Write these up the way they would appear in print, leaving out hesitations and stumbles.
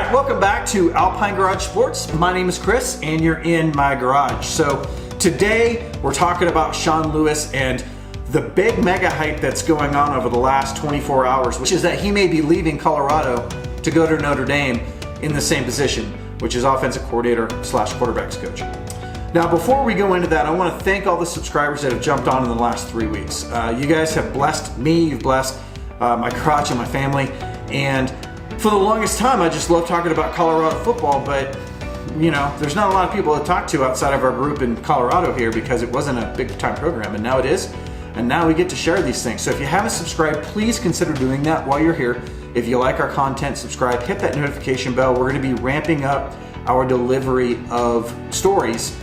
right, welcome back to Alpine Garage Sports. My name is Chris, and you're in my garage. So today we're talking about Sean Lewis and the big mega hype that's going on over the last 24 hours, which is that he may be leaving Colorado to go to Notre Dame in the same position, which is offensive coordinator / quarterbacks coach. Now, before we go into that, I want to thank all the subscribers that have jumped on in the last 3 weeks. You guys have blessed me, you've blessed my garage and my family, and for the longest time, I just loved talking about Colorado football, but you know, there's not a lot of people to talk to outside of our group in Colorado here because it wasn't a big time program, and now it is, and now we get to share these things. So if you haven't subscribed, please consider doing that while you're here. If you like our content, subscribe, hit that notification bell. We're going to be ramping up our delivery of stories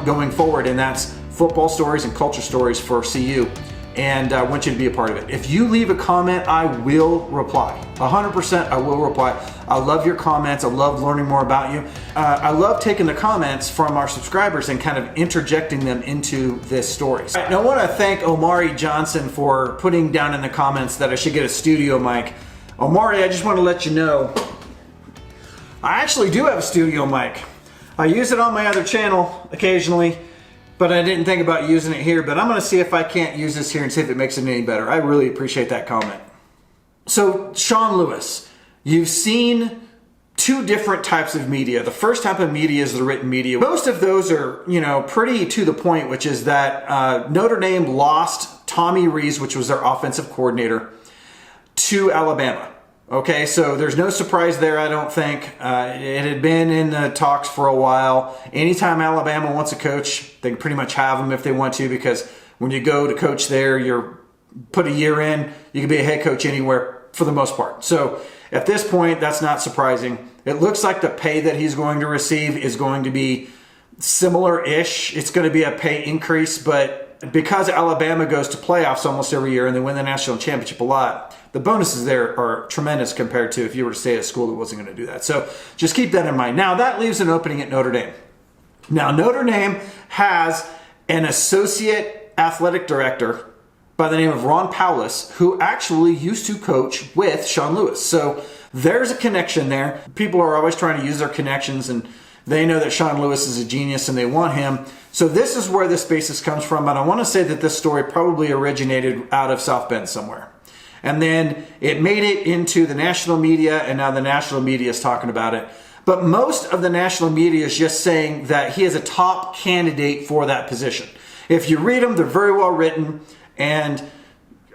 going forward, and that's football stories and culture stories for CU. And I want you to be a part of it. If you leave a comment, I will reply. 100% I will reply. I love your comments. I love learning more about you. I love taking the comments from our subscribers and kind of interjecting them into this story. All right, now I want to thank Omari Johnson for putting down in the comments that I should get a studio mic. Omari, I just want to let you know, I actually do have a studio mic. I use it on my other channel occasionally, but I didn't think about using it here, but I'm gonna see if I can't use this here and see if it makes it any better. I really appreciate that comment. So, Sean Lewis, you've seen two different types of media. The first type of media is the written media. Most of those are, you know, pretty to the point, which is that Notre Dame lost Tommy Rees, which was their offensive coordinator, to Alabama. Okay, so there's no surprise there, I don't think. It had been in the talks for a while. Anytime Alabama wants a coach, they can pretty much have him if they want to, because when you go to coach there, you're put a year in, you can be a head coach anywhere for the most part. So at this point, that's not surprising. It looks like the pay that he's going to receive is going to be similar-ish. It's going to be a pay increase, but because Alabama goes to playoffs almost every year and they win the national championship a lot, the bonuses there are tremendous compared to if you were to stay at a school that wasn't going to do that. So just keep that in mind. Now, that leaves an opening at Notre Dame. Now, Notre Dame has an associate athletic director by the name of Ron Powlus, who actually used to coach with Sean Lewis. So there's a connection there. People are always trying to use their connections, and they know that Sean Lewis is a genius and they want him. So this is where this basis comes from. And I want to say that this story probably originated out of South Bend somewhere. And then it made it into the national media, and now the national media is talking about it. But most of the national media is just saying that he is a top candidate for that position. If you read them, they're very well written. And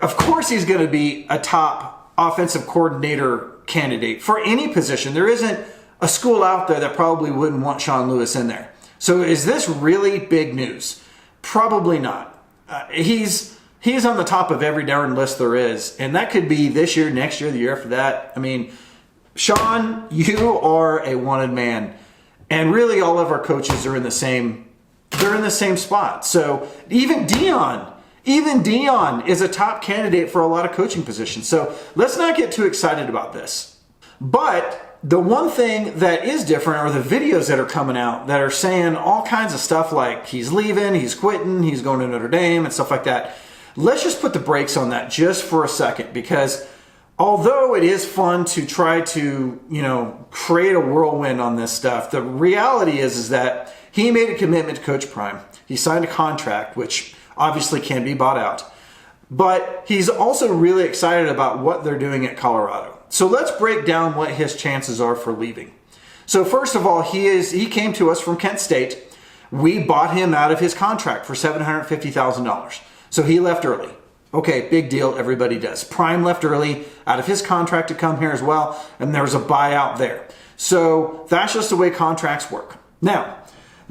of course he's going to be a top offensive coordinator candidate for any position. There isn't a school out there that probably wouldn't want Sean Lewis in there. So is this really big news? Probably not. He's on the top of every darn list there is. And that could be this year, next year, the year after that. I mean, Sean, you are a wanted man. And really all of our coaches are in the same spot. So even Dion is a top candidate for a lot of coaching positions. So let's not get too excited about this. But the one thing that is different are the videos that are coming out that are saying all kinds of stuff like he's leaving, he's quitting, he's going to Notre Dame and stuff like that. Let's just put the brakes on that just for a second, because although it is fun to try to, you know, create a whirlwind on this stuff, the reality is that he made a commitment to Coach Prime. He signed a contract, which obviously can be bought out. But he's also really excited about what they're doing at Colorado. So let's break down what his chances are for leaving. So first of all, he came to us from Kent State. We bought him out of his contract for $750,000. So he left early. Okay, big deal, everybody does. Prime left early out of his contract to come here as well, and there was a buyout there. So that's just the way contracts work. Now,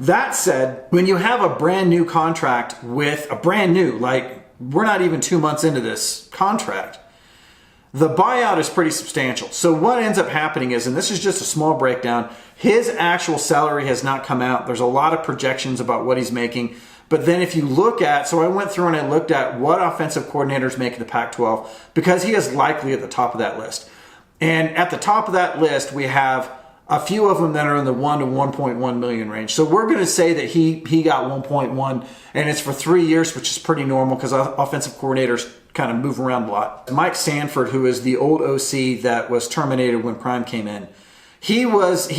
that said, when you have a brand new contract with a brand new, like we're not even 2 months into this contract, the buyout is pretty substantial. So what ends up happening is, and this is just a small breakdown, his actual salary has not come out. There's a lot of projections about what he's making. But then if you look at, so I went through and I looked at what offensive coordinators make in the Pac-12, because he is likely at the top of that list. And at the top of that list, we have a few of them that are in the 1 to 1.1 million range. So we're going to say that he got 1.1, and it's for 3 years, which is pretty normal because offensive coordinators kind of move around a lot. Mike Sanford, who is the old OC that was terminated when Prime came in, He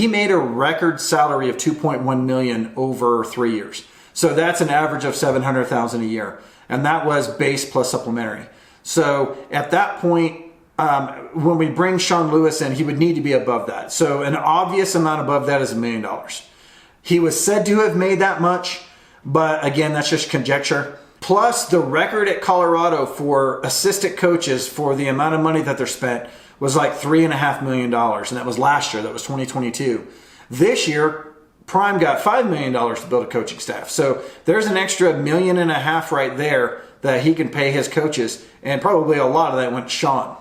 made a record salary of $2.1 million over 3 years. So that's an average of $700,000 a year. And that was base plus supplementary. So at that point, when we bring Sean Lewis in, he would need to be above that. So an obvious amount above that is $1 million. He was said to have made that much, but again, that's just conjecture. Plus, the record at Colorado for assistant coaches for the amount of money that they're spent was like $3.5 million. And that was last year. That was 2022. This year, Prime got $5 million to build a coaching staff. So there's an extra $1.5 million right there that he can pay his coaches. And probably a lot of that went to Sean.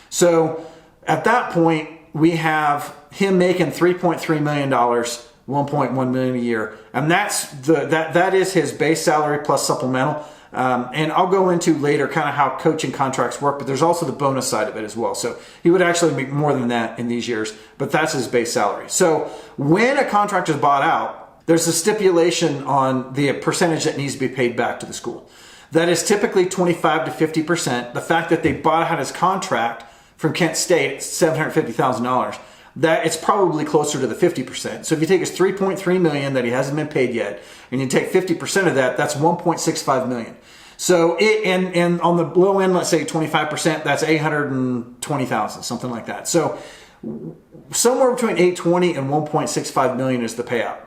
So at that point, we have him making $3.3 million, $1.1 million a year. And that is his base salary plus supplemental. And I'll go into later kind of how coaching contracts work, but there's also the bonus side of it as well. So he would actually make more than that in these years, but that's his base salary. So when a contract is bought out, there's a stipulation on the percentage that needs to be paid back to the school. That is typically 25 to 50%. The fact that they bought out his contract from Kent State, $750,000, that it's probably closer to the 50%. So if you take his $3.3 million that he hasn't been paid yet, and you take 50% of that, that's $1.65 million. So and on the low end, let's say 25%, that's $820,000, something like that. So somewhere between $820 and $1.65 million is the payout.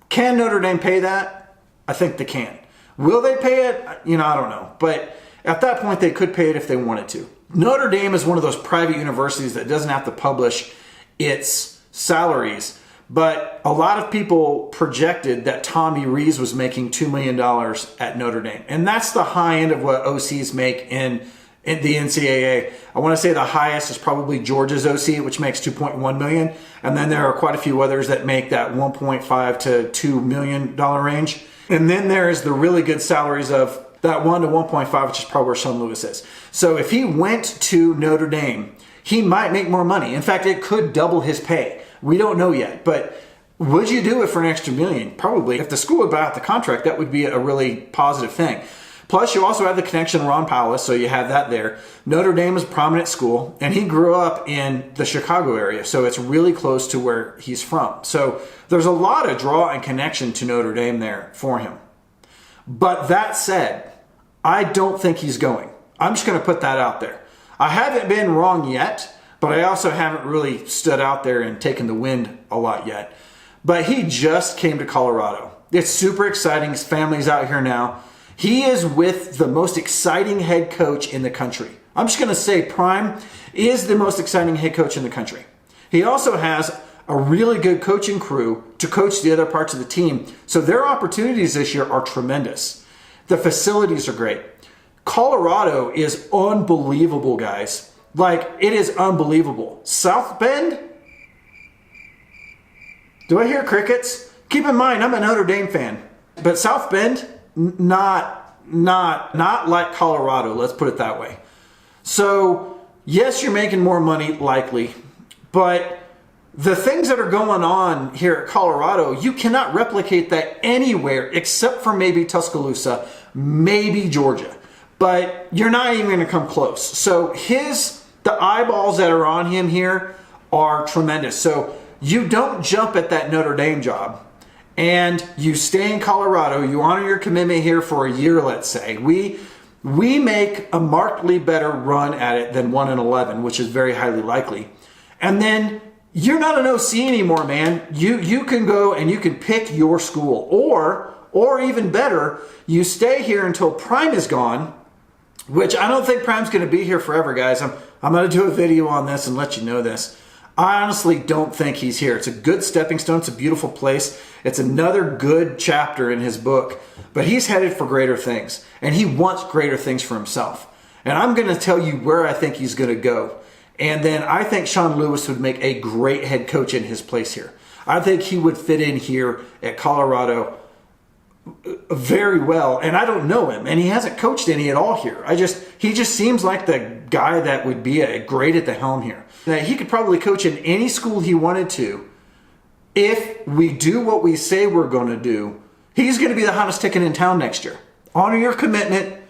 Can Notre Dame pay that? I think they can. Will they pay it? I don't know. But at that point, they could pay it if they wanted to. Notre Dame is one of those private universities that doesn't have to publish its salaries, but a lot of people projected that Tommy Rees was making $2 million at Notre Dame. And that's the high end of what OCs make in the NCAA. I want to say the highest is probably Georgia's OC, which makes $2.1 million. And then there are quite a few others that make that $1.5 to $2 million range. And then there's the really good salaries of that 1 to 1.5, which is probably where Sean Lewis is. So if he went to Notre Dame, he might make more money. In fact, it could double his pay. We don't know yet, but would you do it for an extra $1 million? Probably. If the school would buy out the contract, that would be a really positive thing. Plus, you also have the connection to Ron Powlus, so you have that there. Notre Dame is a prominent school, and he grew up in the Chicago area, so it's really close to where he's from. So there's a lot of draw and connection to Notre Dame there for him. But that said, I don't think he's going. I'm just going to put that out there. I haven't been wrong yet, but I also haven't really stood out there and taken the wind a lot yet. But he just came to Colorado. It's super exciting. His family's out here now. He is with the most exciting head coach in the country. I'm just going to say Prime is the most exciting head coach in the country. He also has a really good coaching crew to coach the other parts of the team. So their opportunities this year are tremendous. The facilities are great. Colorado is unbelievable, guys. Like, it is unbelievable. South Bend? Do I hear crickets? Keep in mind, I'm a Notre Dame fan. But South Bend, not like Colorado, let's put it that way. So, yes, you're making more money, likely. But the things that are going on here at Colorado, you cannot replicate that anywhere except for maybe Tuscaloosa, maybe Georgia. But you're not even going to come close. So the eyeballs that are on him here are tremendous. So you don't jump at that Notre Dame job and you stay in Colorado. You honor your commitment here for a year, let's say. We make a markedly better run at it than 1-11, which is very highly likely. And then you're not an OC anymore, man. You can go and you can pick your school. Or even better, you stay here until Prime is gone, which I don't think Prime's going to be here forever, guys. I'm going to do a video on this and let you know this. I honestly don't think he's here. It's a good stepping stone. It's a beautiful place. It's another good chapter in his book. But he's headed for greater things. And he wants greater things for himself. And I'm going to tell you where I think he's going to go. And then I think Sean Lewis would make a great head coach in his place here. I think he would fit in here at Colorado very well. And I don't know him. And he hasn't coached any at all here. He just seems like the guy that would be great at the helm here. Now, he could probably coach in any school he wanted to. If we do what we say we're going to do, he's going to be the hottest ticket in town next year. Honor your commitment.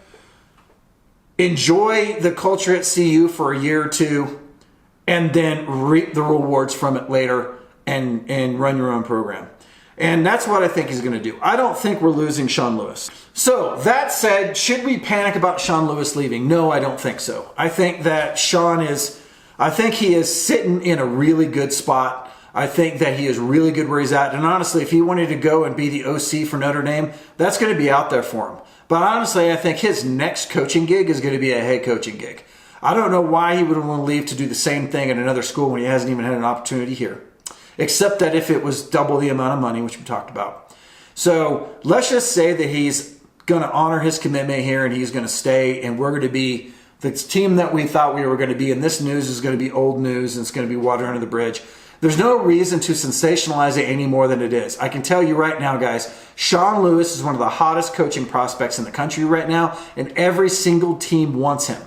Enjoy the culture at CU for a year or two. and then reap the rewards from it later and run your own program. And that's what I think he's going to do. I don't think we're losing Sean Lewis. So that said, should we panic about Sean Lewis leaving? No, I don't think so. I think that I think he is sitting in a really good spot. I think that he is really good where he's at. And honestly, if he wanted to go and be the OC for Notre Dame, that's going to be out there for him. But honestly, I think his next coaching gig is going to be a head coaching gig. I don't know why he would want to leave to do the same thing at another school when he hasn't even had an opportunity here. Except that if it was double the amount of money, which we talked about. So let's just say that he's going to honor his commitment here and he's going to stay, and we're going to be the team that we thought we were going to be. And this news is going to be old news, and it's going to be water under the bridge. There's no reason to sensationalize it any more than it is. I can tell you right now, guys, Sean Lewis is one of the hottest coaching prospects in the country right now, and every single team wants him.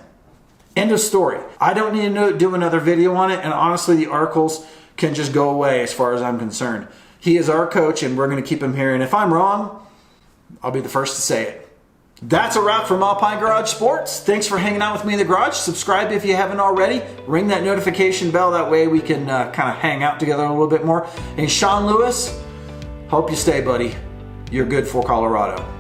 End of story. I don't need to do another video on it, and honestly, the articles can just go away as far as I'm concerned. He is our coach, and we're going to keep him here. And if I'm wrong, I'll be the first to say it. That's a wrap from Alpine Garage Sports. Thanks for hanging out with me in the garage. Subscribe if you haven't already. Ring that notification bell. That way we can kind of hang out together a little bit more. And Sean Lewis, hope you stay, buddy. You're good for Colorado.